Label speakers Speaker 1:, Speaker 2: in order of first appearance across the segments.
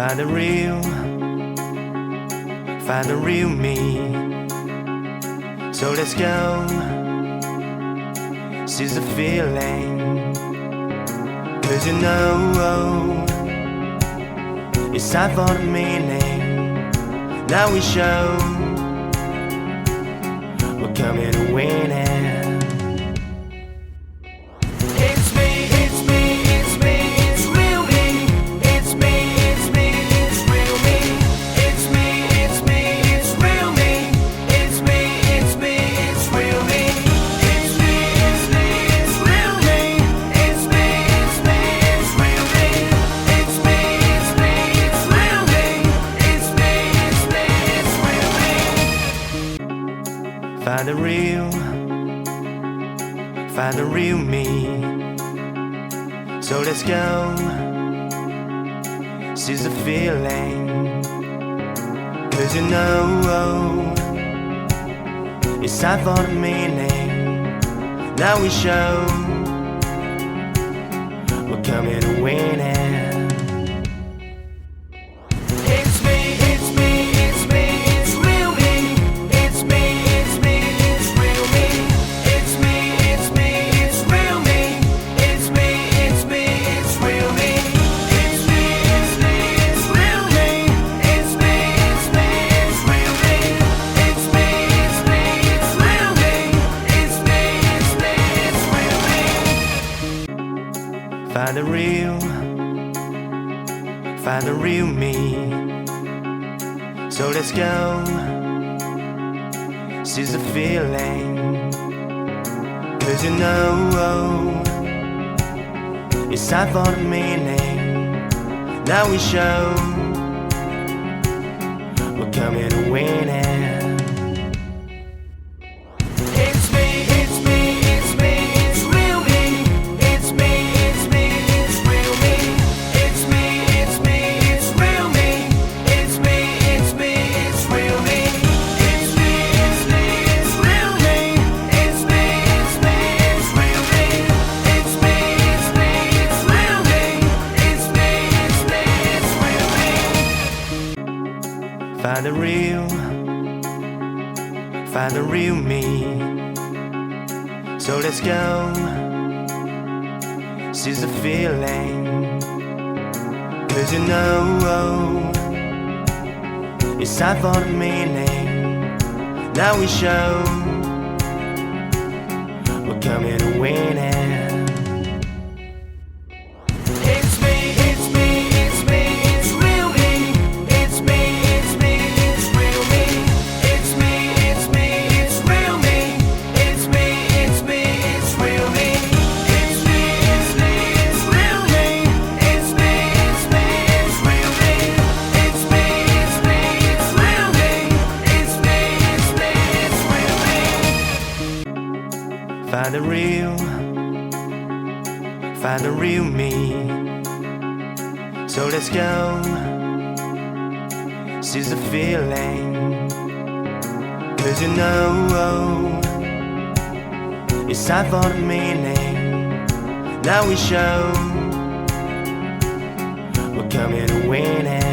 Speaker 1: Find the real me. So let's go, seize the feeling. 'Cause you know it's time for the meaning. Now we show we're coming to win it. Find the real me. So let's go, seize the feeling. 'Cause you know it's time for the meaning. Now we show we're coming to win it. Find the real me. So let's go, seize the feeling. 'Cause you know it's time for the meaning. Now we show we're coming to win it. Find the real me. So let's go, seize the feeling. 'Cause you know it's time for the meaning. Now we show we're coming to win it. Find the real me. So let's go, seize the feeling. 'Cause you know it's time for the meaning. Now we show we're coming to win it.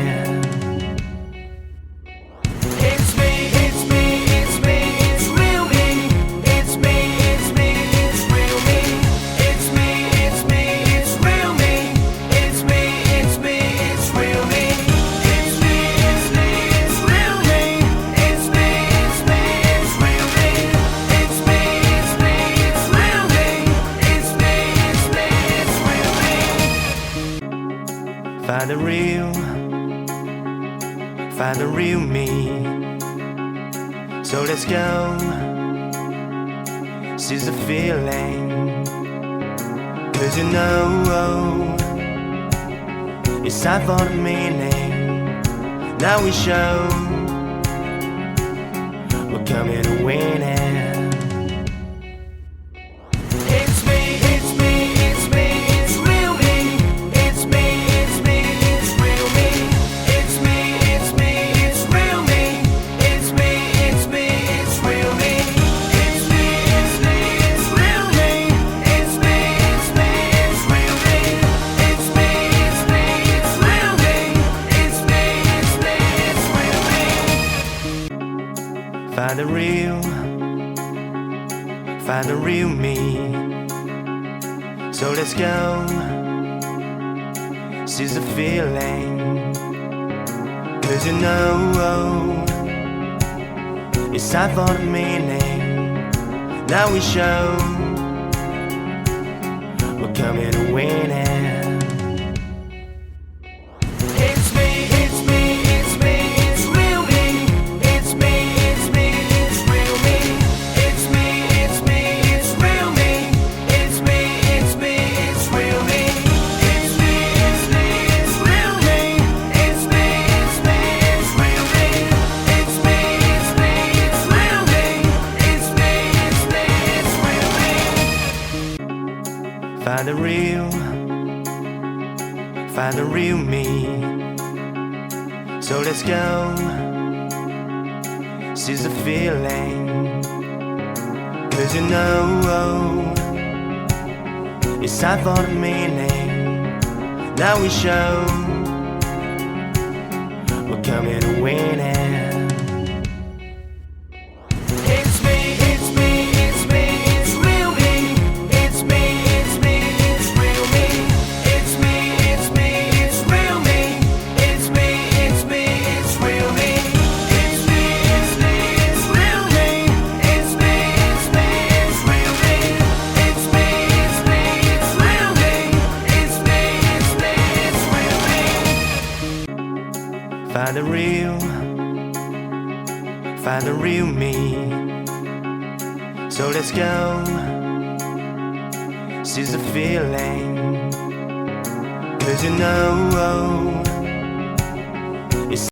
Speaker 1: Find the real me. So let's go, seize the feeling. 'Cause you know it's time for the meaning. Now we show we're coming to win it. Find the real me. So let's go, seize the feeling. 'Cause you know it's time for the meaning. Now we show we're coming to win it. It's me, it's me, it's me, it's real me. It's me, it's me, it's real me. It's me, it's me, it's real me. It's me, it's me, it's real me. It's me, it's me, it's real me. It's me, it's me, it's real me. It's me, it's me, it's real me. It's me, it's me, it's real me. Find the real me. So let's go, seize the feeling. 'Cause you know it's time for the meaning. Now we show we're coming to win it. It's me, it's me, it's me, it's real me. It's me, it's me, it's real me. It's me, it's me, it's real me. It's me, it's me, it's real me. It's me, it's me, it's real me. It's me, it's me, it's real me. It's me, it's me, it's real me. It's me, it's me, it's real me. Find the real me. So let's go, seize the feeling. 'Cause you know